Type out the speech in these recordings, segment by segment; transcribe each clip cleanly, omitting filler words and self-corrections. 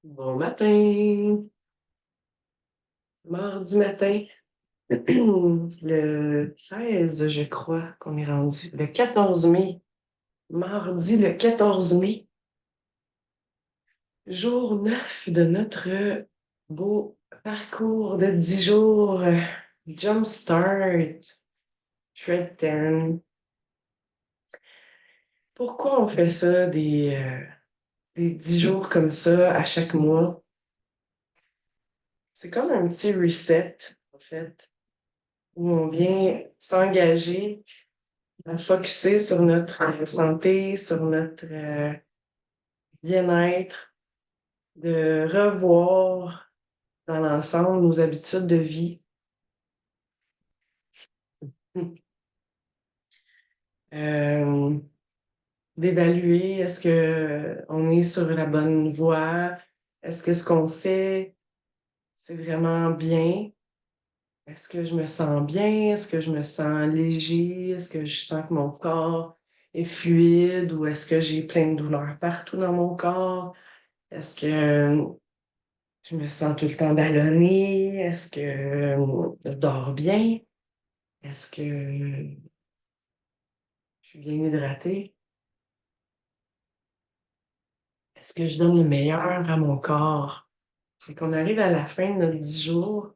Bon matin, mardi matin, le 13, je crois qu'on est rendu, le 14 mai, mardi le 14 mai, jour 9 de notre beau parcours de 10 jours, Jumpstart, Shred 10. Pourquoi on fait ça, des 10 jours comme ça à chaque mois? C'est comme un petit reset, en fait, où on vient s'engager à focuser sur notre santé, sur notre bien-être, de revoir dans l'ensemble nos habitudes de vie, Euh, d'évaluer est-ce que on est sur la bonne voie, est-ce que ce qu'on fait, c'est vraiment bien, est-ce que je me sens bien, est-ce que je me sens léger, est-ce que je sens que mon corps est fluide ou est-ce que j'ai plein de douleurs partout dans mon corps, est-ce que je me sens tout le temps ballonnée. Est-ce que je dors bien? Est-ce que je suis bien hydratée? Est-ce que je donne le meilleur à mon corps? C'est qu'on arrive à la fin de notre 10 jours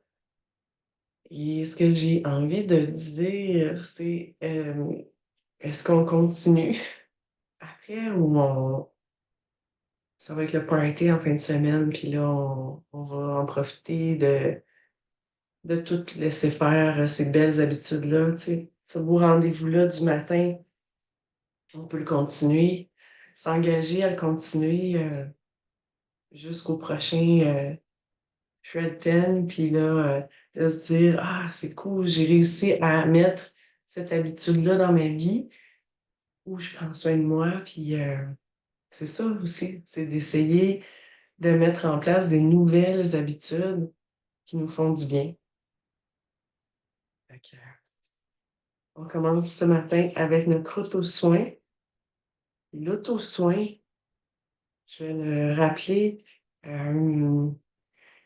et ce que j'ai envie de dire, c'est est-ce qu'on continue après ou ça va être le party en fin de semaine, puis là, on va en profiter de tout laisser faire ces belles habitudes-là, tu sais. Ce beau rendez-vous-là du matin, on peut le continuer, s'engager à le continuer jusqu'au prochain Shred 10, puis là, de se dire, ah, c'est cool, j'ai réussi à mettre cette habitude-là dans ma vie, où je prends soin de moi, puis c'est ça aussi, c'est d'essayer de mettre en place des nouvelles habitudes qui nous font du bien. Fait que, on commence ce matin avec notre auto-soin. L'auto-soin, je vais le rappeler, euh,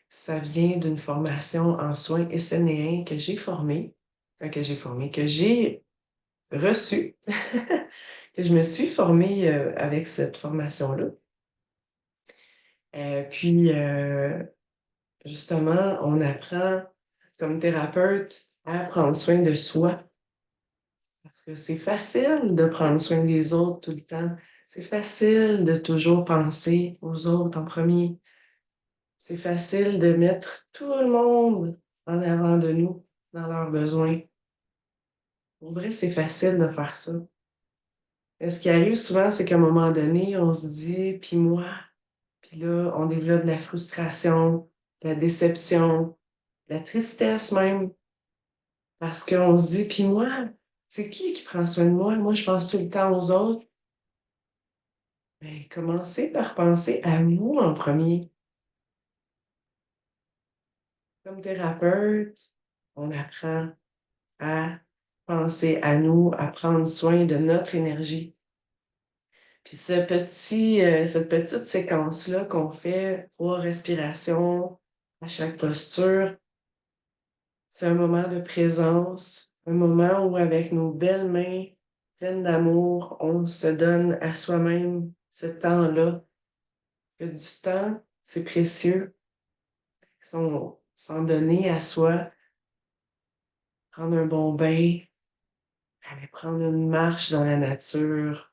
ça vient d'une formation en soins essénéens que j'ai reçue, que je me suis formée avec cette formation-là. Puis, justement, on apprend comme thérapeute à prendre soin de soi. Parce que c'est facile de prendre soin des autres tout le temps. C'est facile de toujours penser aux autres en premier. C'est facile de mettre tout le monde en avant de nous dans leurs besoins. Pour vrai, c'est facile de faire ça. Mais ce qui arrive souvent, c'est qu'à un moment donné, on se dit, puis moi, puis là, on développe de la frustration, de la déception, de la tristesse même, parce qu'on se dit, puis moi, c'est qui prend soin de moi? Moi, je pense tout le temps aux autres. Ben, commencez par penser à vous en premier. Comme thérapeute, on apprend à penser à nous, à prendre soin de notre énergie. Puis cette petite séquence-là qu'on fait, 3 respirations à chaque posture, c'est un moment de présence, un moment où avec nos belles mains pleines d'amour, on se donne à soi-même ce temps-là. Que du temps, c'est précieux. S'en donner à soi, prendre un bon bain, aller prendre une marche dans la nature,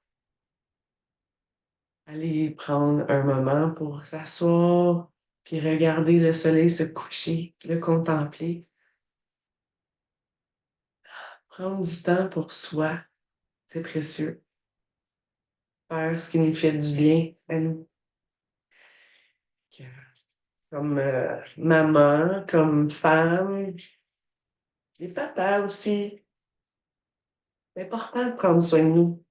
aller prendre un moment pour s'asseoir, puis regarder le soleil se coucher, le contempler. Prendre du temps pour soi, c'est précieux. Faire ce qui nous fait du bien à nous. Que- Comme maman, comme femme, les papas aussi. C'est important de prendre soin de nous.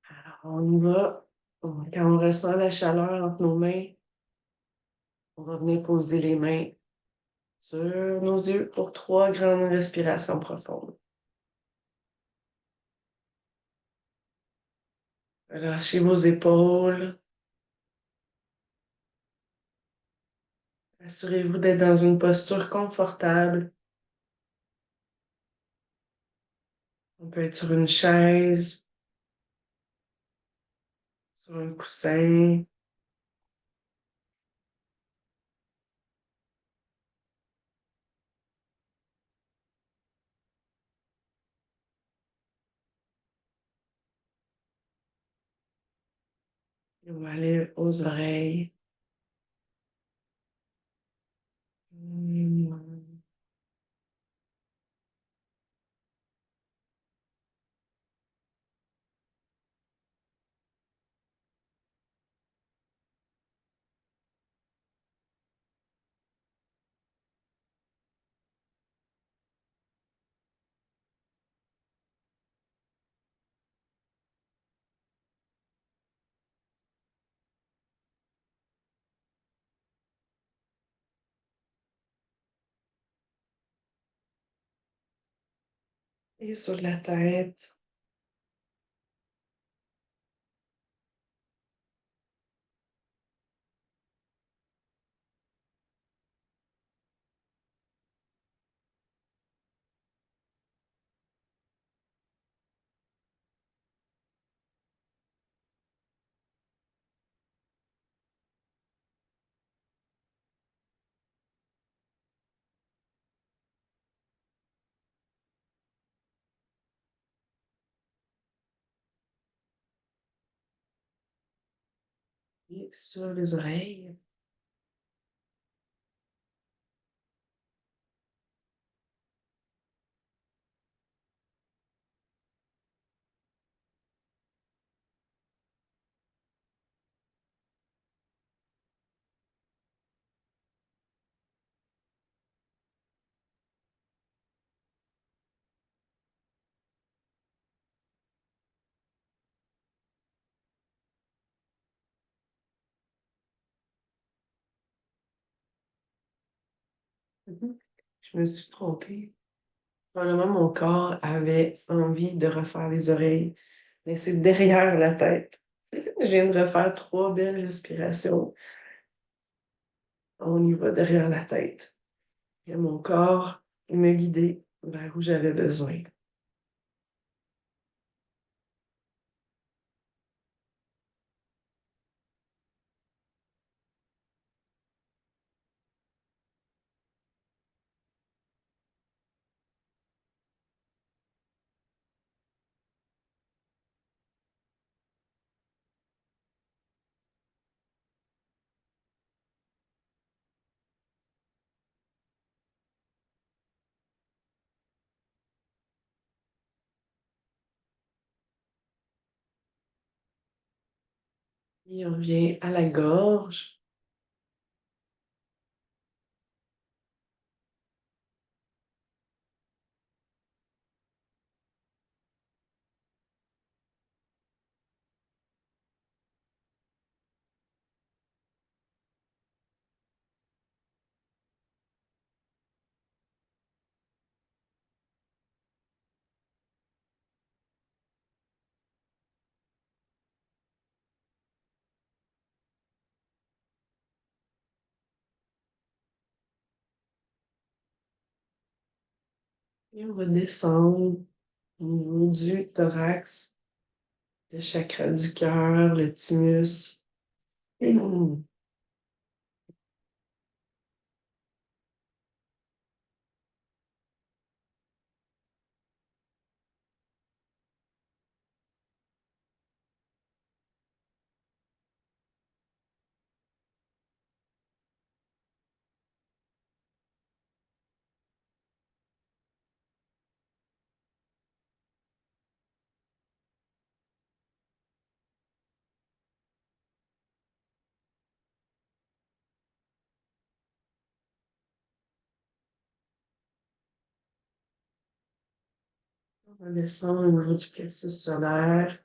Alors, on y va. Quand on ressent la chaleur entre nos mains, on va venir poser les mains sur nos yeux pour 3 grandes respirations profondes. Relâchez vos épaules, Assurez-vous d'être dans une posture confortable. On peut être sur une chaise, sur un coussin. Et on va aller aux oreilles. Hmm. Et sur la tête. Et sur les oreilles. Mhm. Je me suis trompée. Probablement, mon corps avait envie de refaire les oreilles, mais c'est derrière la tête. Je viens de refaire 3 belles respirations. On y va derrière la tête. Et mon corps me guidait vers où j'avais besoin. Et on vient à la gorge. Et on va descendre au niveau du thorax, le chakra du cœur, le thymus. On va descendre au niveau du plexus solaire.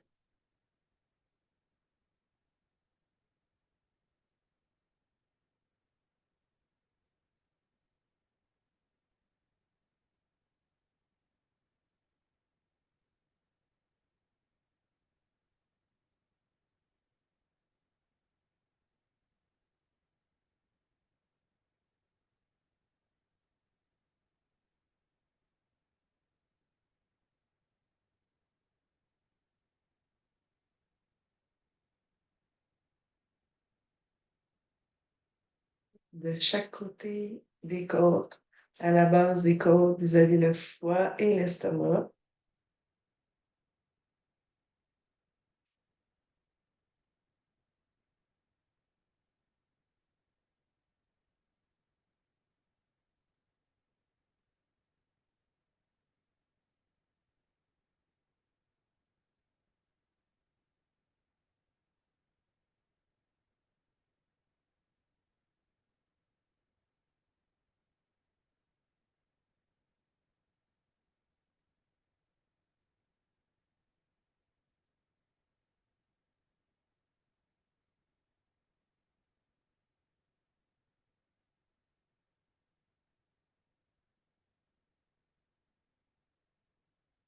de chaque côté des côtes. À la base des côtes, vous avez le foie et l'estomac.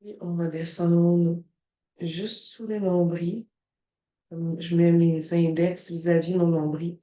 Et on va descendre juste sous le nombril. Je mets mes index vis-à-vis mon nombril.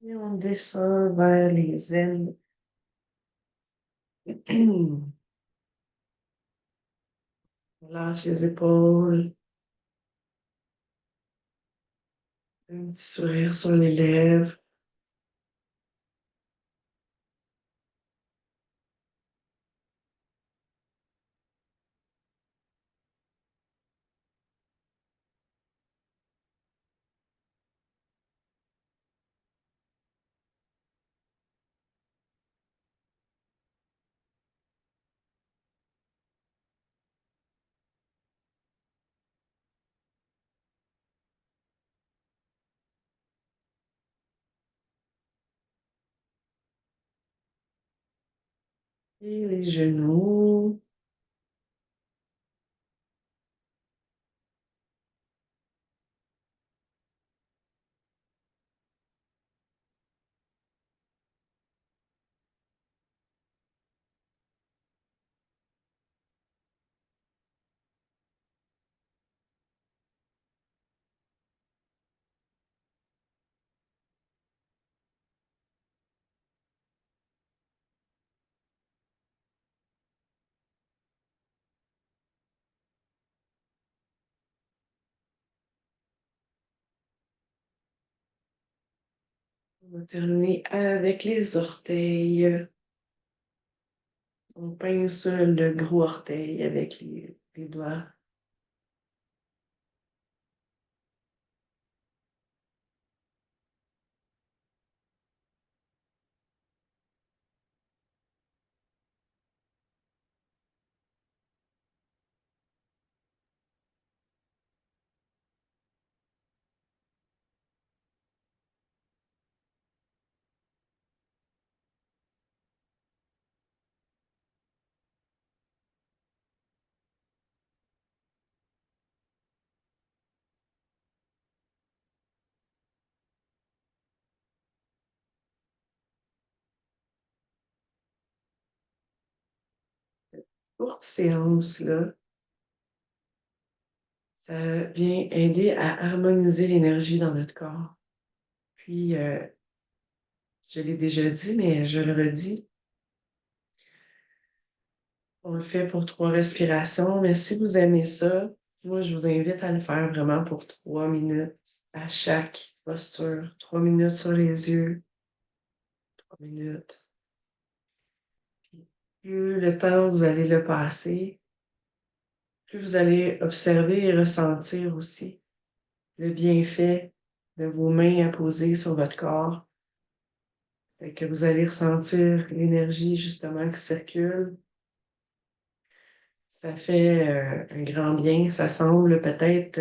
Et on descend vers les ailes. On lâche les épaules. Un petit sourire sur les lèvres. Et les genoux. On va terminer avec les orteils. On pince le gros orteil avec les doigts. Courte séance-là, ça vient aider à harmoniser l'énergie dans notre corps. Puis, je l'ai déjà dit, mais je le redis, on le fait pour 3 respirations, mais si vous aimez ça, moi, je vous invite à le faire vraiment pour 3 minutes à chaque posture. 3 minutes sur les yeux, 3 minutes. Puis, plus le temps vous allez le passer, plus vous allez observer et ressentir aussi le bienfait de vos mains apposées sur votre corps. Fait que vous allez ressentir l'énergie justement qui circule. Ça fait un grand bien. Ça semble peut-être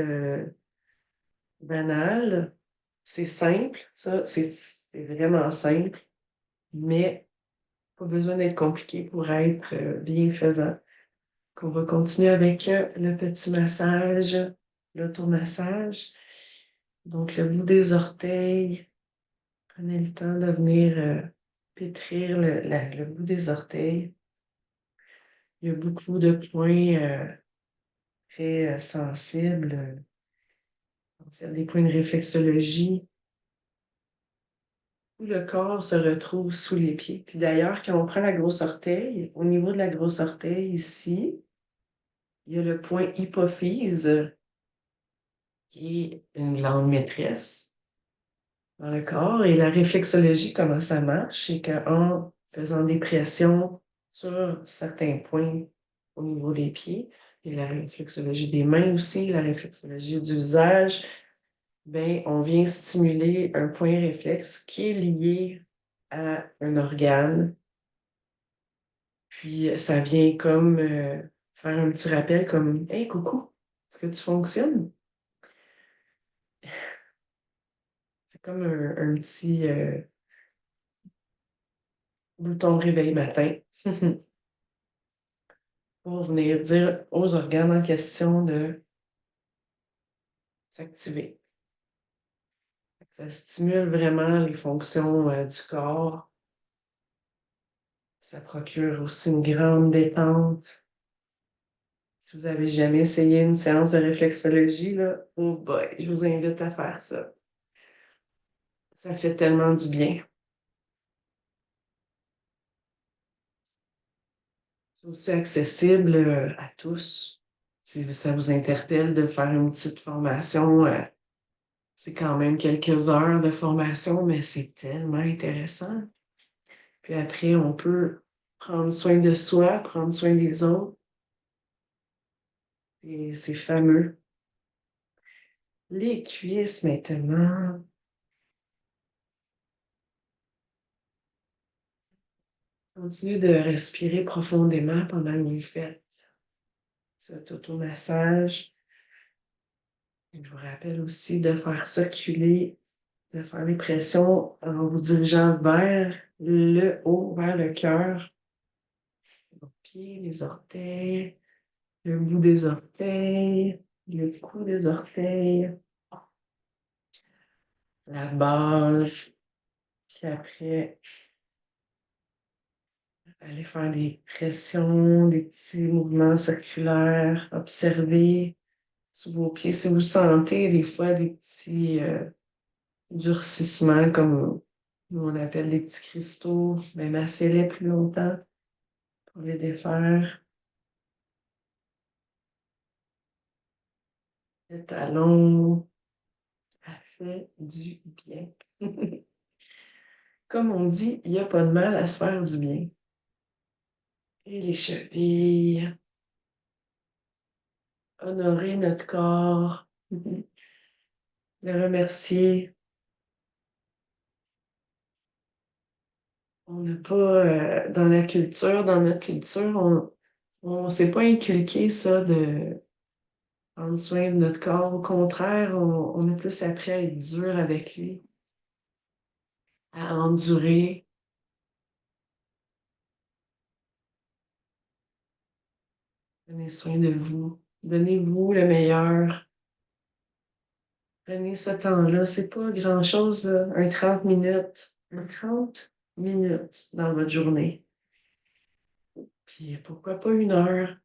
banal. C'est simple, ça, c'est vraiment simple, mais pas besoin d'être compliqué pour être bienfaisant. qu'on va continuer avec le petit massage, l'automassage. Donc, le bout des orteils, prenez le temps de venir pétrir le bout des orteils. Il y a beaucoup de points très sensibles, en fait, des points de réflexologie où le corps se retrouve sous les pieds. Puis d'ailleurs, quand on prend la grosse orteil, au niveau de la grosse orteil ici, il y a le point hypophyse, qui est une glande maîtresse dans le corps. Et la réflexologie, comment ça marche? C'est qu'en faisant des pressions sur certains points au niveau des pieds, et la réflexologie des mains aussi, la réflexologie du visage, ben, on vient stimuler un point réflexe qui est lié à un organe. Puis ça vient comme faire un petit rappel comme Hey, coucou, est-ce que tu fonctionnes? C'est comme un petit bouton réveil matin pour venir dire aux organes en question de s'activer. Ça stimule vraiment les fonctions du corps. Ça procure aussi une grande détente. Si vous n'avez jamais essayé une séance de réflexologie, là, oh boy, je vous invite à faire ça. Ça fait tellement du bien. C'est aussi accessible à tous. Si ça vous interpelle de faire une petite formation, c'est quand même quelques heures de formation, mais c'est tellement intéressant. Puis après, on peut prendre soin de soi, prendre soin des autres. Et c'est fameux. Les cuisses maintenant. Continuez de respirer profondément pendant que vous faites cet automassage. Je vous rappelle aussi de faire circuler, de faire les pressions en vous dirigeant vers le haut, vers le cœur. Les pieds, les orteils, le bout des orteils, le cou des orteils, la base. Puis après, allez faire des pressions, des petits mouvements circulaires, observer sous vos pieds. Si vous sentez des fois des petits durcissements, comme nous on appelle des petits cristaux, mais massez-les plus longtemps pour les défaire. Le talon, ça fait du bien. Comme on dit, il n'y a pas de mal à se faire du bien. Et les chevilles, honorer notre corps, le remercier. On n'a pas, dans notre culture, on s'est pas inculqué ça de prendre soin de notre corps. Au contraire, on a plus appris à être dur avec lui, à endurer. Prenez soin de vous. Donnez-vous le meilleur. Prenez ce temps-là. C'est pas grand-chose, là. Un 30 minutes. Un 30 minutes dans votre journée. Puis pourquoi pas une heure?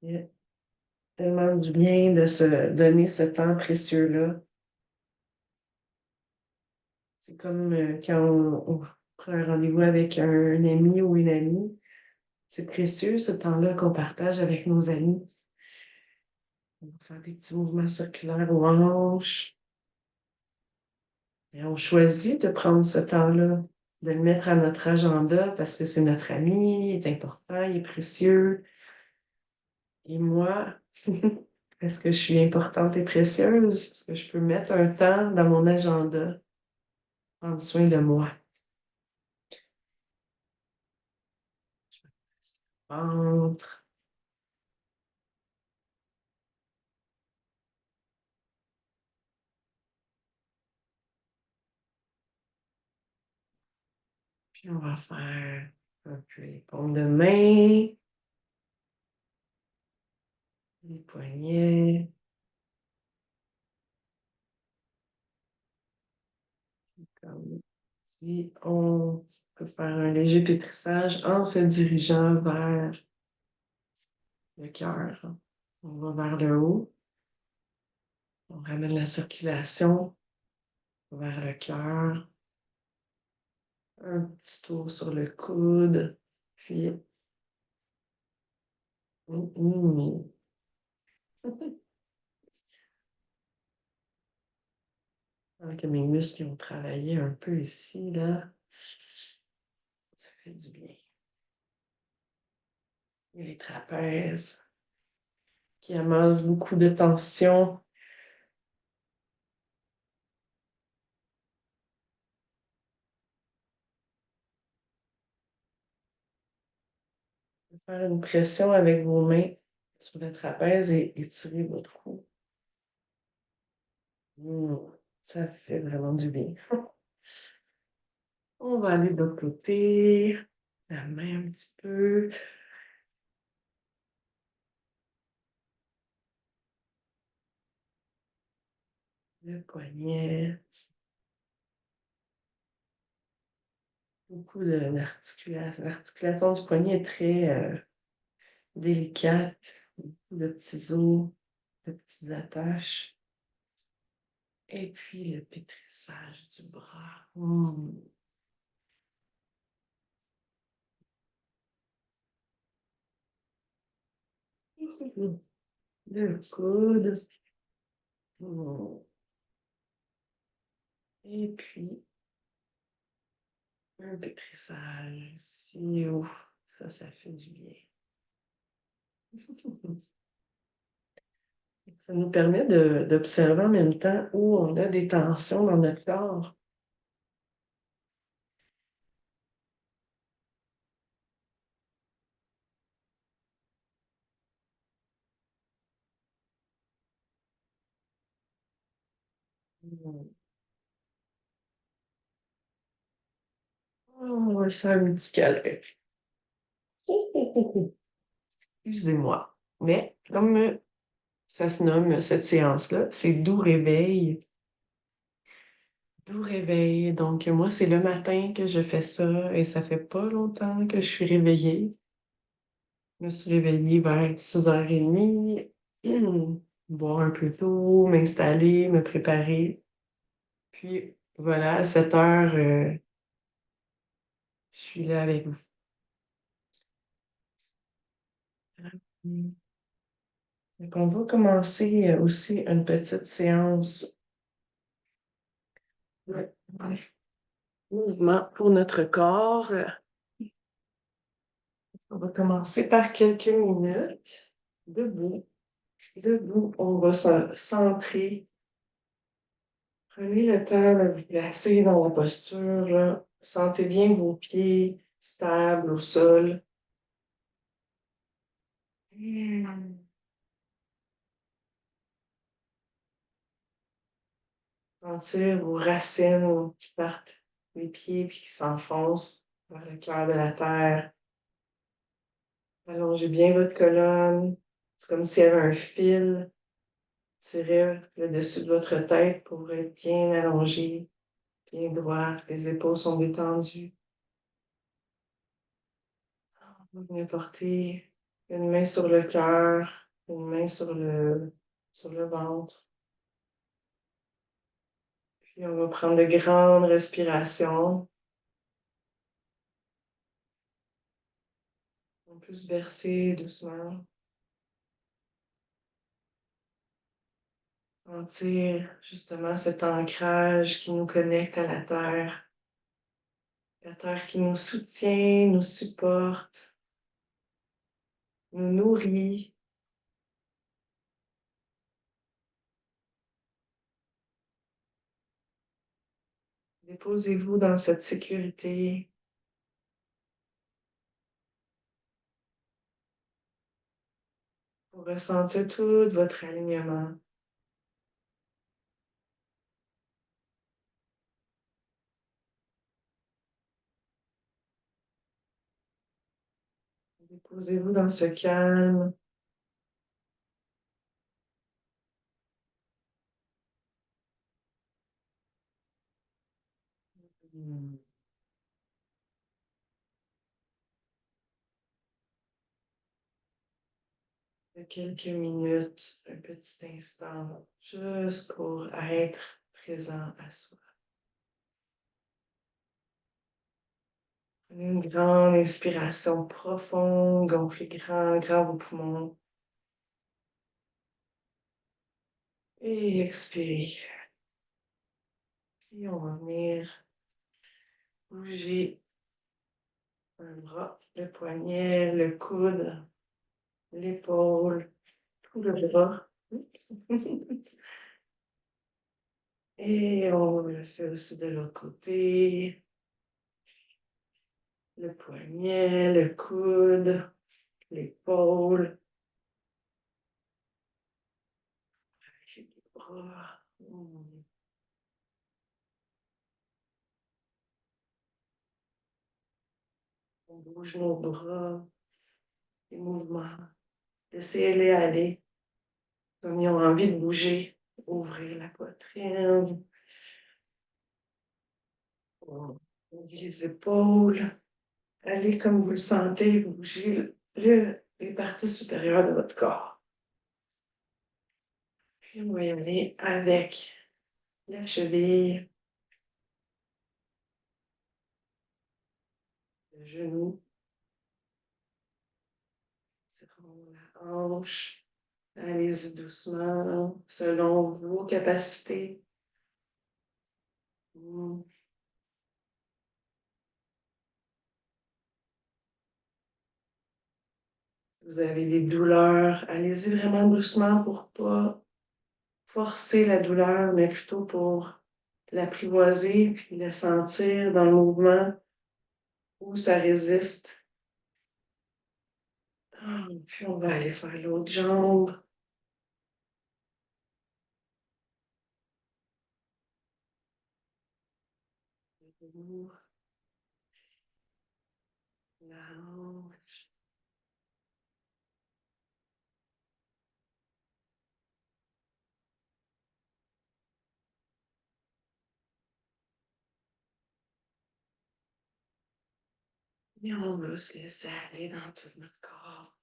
Il y a tellement du bien de se donner ce temps précieux-là. C'est comme quand on prend un rendez-vous avec un ami ou une amie. C'est précieux ce temps-là qu'on partage avec nos amis. On va faire des petits mouvements circulaires aux hanches. Et on choisit de prendre ce temps-là, de le mettre à notre agenda parce que c'est notre ami, il est important, il est précieux. Et moi, est-ce que je suis importante et précieuse? Est-ce que je peux mettre un temps dans mon agenda, prendre soin de moi? Ventre, Puis on va faire un peu les paumes de main, les poignets. Comme si on peut faire un léger pétrissage en se dirigeant vers le cœur. On va vers le haut. On ramène la circulation vers le cœur. Un petit tour sur le coude. Puis, hum, hum. Alors que mes muscles ont travaillé un peu ici, là, ça fait du bien. Et les trapèzes qui amassent beaucoup de tension. Faire une pression avec vos mains sur le trapèze et étirer votre cou. Mmh, ça fait vraiment du bien. On va aller de l'autre côté. La main un petit peu. Le poignet. Beaucoup d'articulation. L'articulation du poignet est très délicate. Beaucoup de petits os, de petites attaches. Et puis le pétrissage du bras. Mmh. Le coude. Mmh. Et puis un pétrissage ici. Ouf, ça fait du bien. Ça nous permet d'observer en même temps où on a des tensions dans notre corps. Mmh. On va faire un petit câlin. Excusez-moi. Mais comme ça se nomme cette séance-là, c'est doux réveil. Doux réveil. Donc, moi, c'est le matin que je fais ça et ça fait pas longtemps que je suis réveillée. Je me suis réveillée vers 6h30, boire un peu d'eau, m'installer, me préparer. Puis voilà, à 7h, je suis là avec vous. Donc, on va commencer aussi une petite séance de mouvement pour notre corps. On va commencer par quelques minutes debout. Debout, on va se centrer. Prenez le temps de vous placer dans la posture, là. Sentez bien vos pieds stables au sol. Hmm. Sentir vos racines qui partent des pieds puis qui s'enfoncent vers le cœur de la terre. Allongez bien votre colonne. C'est comme s'il y avait un fil tiré le dessus de votre tête pour être bien allongé, bien droit. Les épaules sont détendues. Vous venez porter une main sur le cœur, une main sur le ventre. Puis on va prendre de grandes respirations. On peut se bercer doucement. Sentir justement cet ancrage qui nous connecte à la terre. La terre qui nous soutient, nous supporte, nous nourrit. Déposez-vous dans cette sécurité pour ressentir tout votre alignement. Posez-vous dans ce calme. Hmm. De quelques minutes, un petit instant, juste pour être présent à soi. Prenez une grande inspiration profonde, gonflez grand vos poumons. Et expirez. Et on va venir bouger un bras, le poignet, le coude, l'épaule, tout le bras. Et on le fait aussi de l'autre côté. Le poignet, le coude, l'épaule, les bras. On bouge nos bras, les mouvements. Laissez-les aller comme ils ont envie de bouger. Ouvrez la poitrine. Ouvrez les épaules. Allez comme vous le sentez, bougez les parties supérieures de votre corps. Puis on va y aller avec la cheville, le genou, serrons la hanche. Allez-y doucement, selon vos capacités. Vous avez des douleurs, allez-y vraiment doucement pour pas forcer la douleur, mais plutôt pour l'apprivoiser puis la sentir dans le mouvement où ça résiste. Puis on va aller faire l'autre jambe. La hanche. Et on va se laisser aller dans tout notre corps.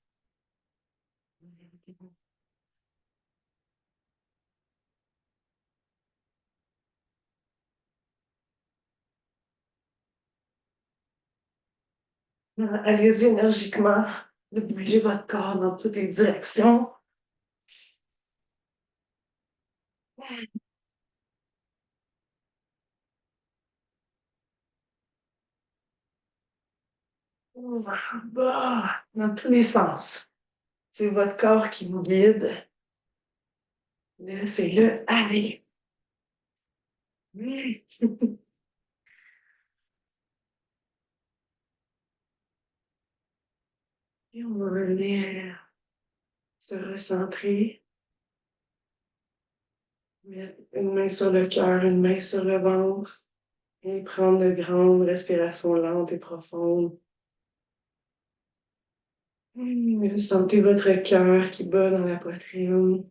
Allez-y énergiquement de bouger votre corps dans toutes les directions. Bas, dans tous les sens. C'est votre corps qui vous guide. Laissez-le aller. Et on va venir se recentrer. Mettre une main sur le cœur, une main sur le ventre. Et prendre de grandes respirations lentes et profondes. Sentez votre cœur qui bat dans la poitrine.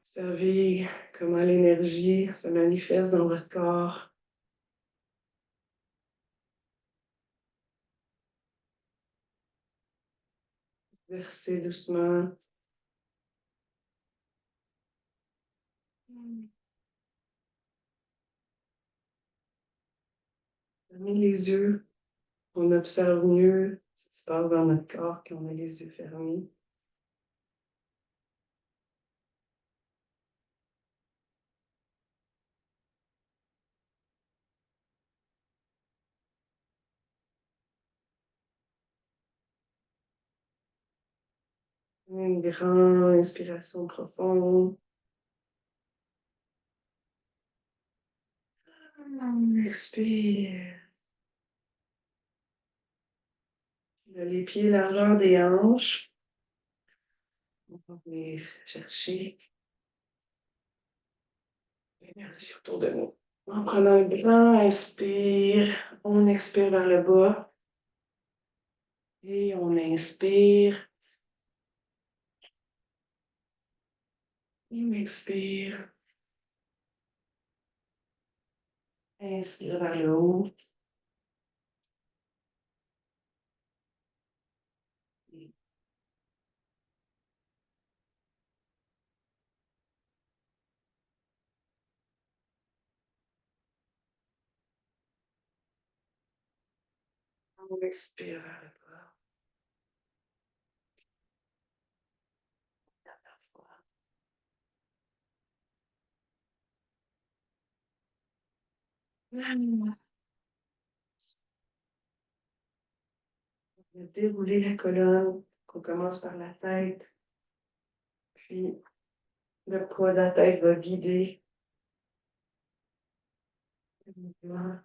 Observez comment l'énergie se manifeste dans votre corps. Versez doucement. Fermez les yeux. On observe mieux ce qui se passe dans notre corps quand on a les yeux fermés. Une grande inspiration profonde. Expire. Les pieds largeur des hanches. On va venir chercher l'énergie autour de nous. En prenant un grand inspire, on expire vers le bas et on inspire, on expire, inspire vers le haut. On expire vers le bas. Dernière fois. On va dérouler la colonne. On commence par la tête, puis le poids de la tête va guider le mouvement.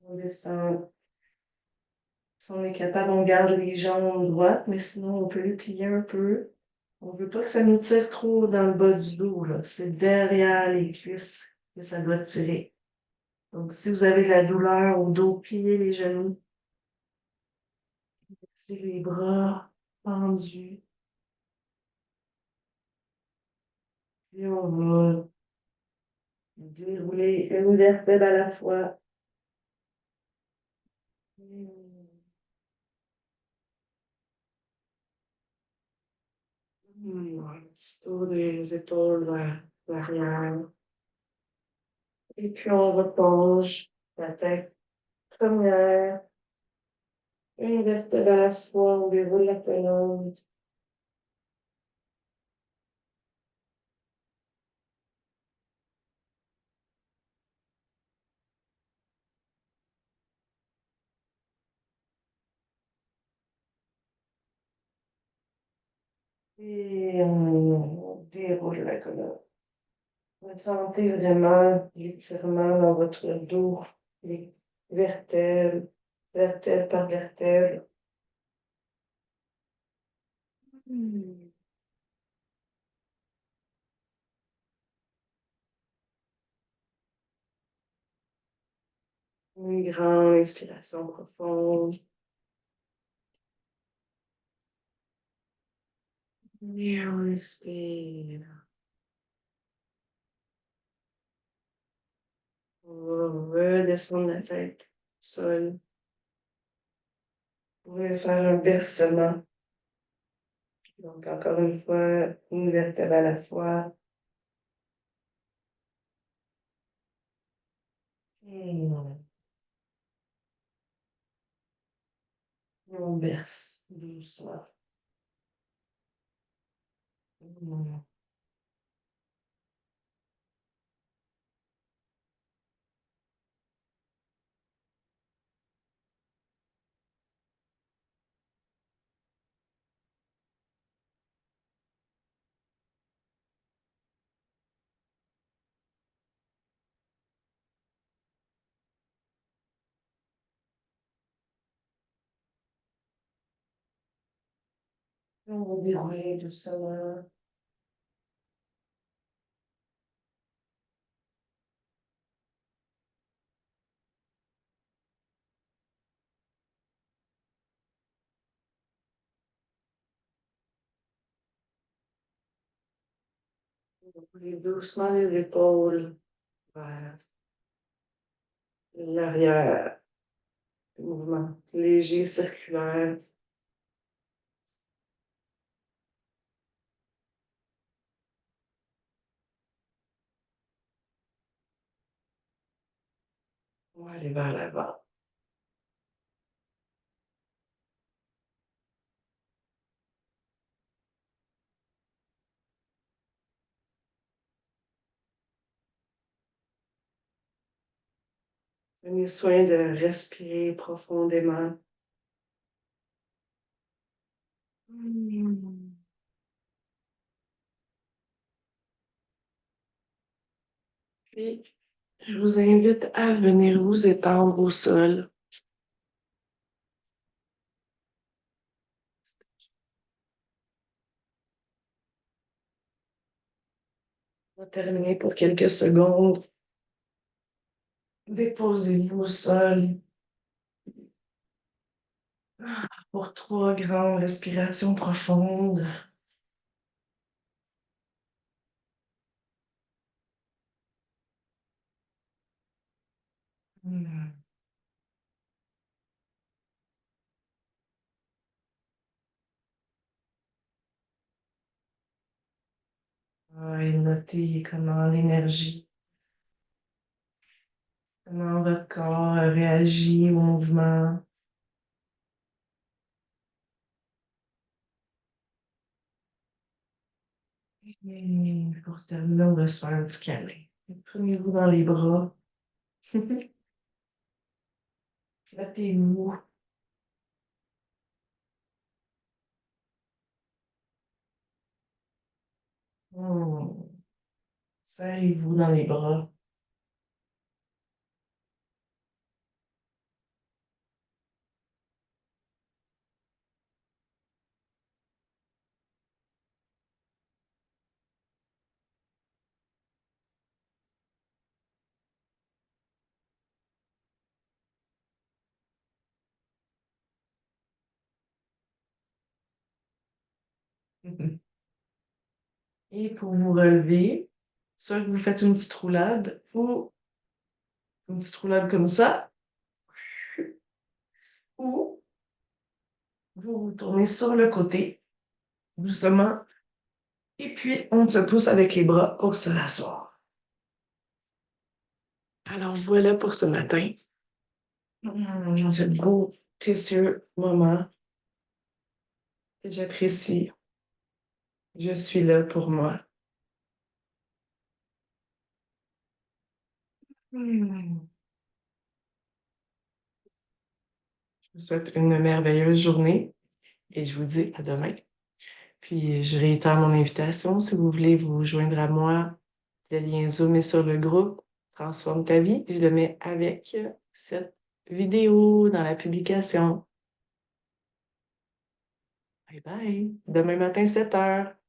On descend. Si on est capable, on garde les jambes droites, mais sinon, on peut les plier un peu. On ne veut pas que ça nous tire trop dans le bas du dos, là. C'est derrière les cuisses que ça doit tirer. Donc, si vous avez de la douleur au dos, pliez les genoux. Laissez les bras tendus. Puis on va dérouler une vertèbre à la fois. Un petit tour des épaules vers l'arrière. Et puis on replonge la tête première. Une vertèbre à la fois, on déroule la colonne. Et on déroule la colonne. Vous sentez vraiment l'étirement dans votre dos, les vertèbres, vertèbre par vertèbre. Hmm. Une grande inspiration profonde. Et on expire. On va redescendre la tête au sol. Vous pouvez faire un bercement. Donc, encore une fois, une vertèbre à la fois. Et on berce doucement. On va dérouler doucement. Rouler doucement les épaules vers l'arrière. Mouvement léger, circulaire. On va aller vers l'avant. Prenez soin de respirer profondément. Puis, je vous invite à venir vous étendre au sol. On va terminer pour quelques secondes. Déposez-vous au sol pour 3 grandes respirations profondes. Hmm. Et notez comment l'énergie, comment votre corps réagit au mouvement. Et pour terminer, on va se faire un petit câlin. Prenez-vous dans les bras. Flattez-vous. Hmm. Serrez-vous dans les bras. Et pour vous relever, soit que vous faites une petite roulade ou une petite roulade comme ça, ou vous vous tournez sur le côté, doucement, et puis on se pousse avec les bras pour se rasseoir. Alors voilà pour ce matin. Ce beau, précieux moment que j'apprécie. Je suis là pour moi. Hmm. Je vous souhaite une merveilleuse journée et je vous dis à demain. Puis je réitère mon invitation si vous voulez vous joindre à moi. Le lien Zoom est sur le groupe Transforme ta vie. Je le mets avec cette vidéo dans la publication. Bye bye. Demain matin, 7 heures.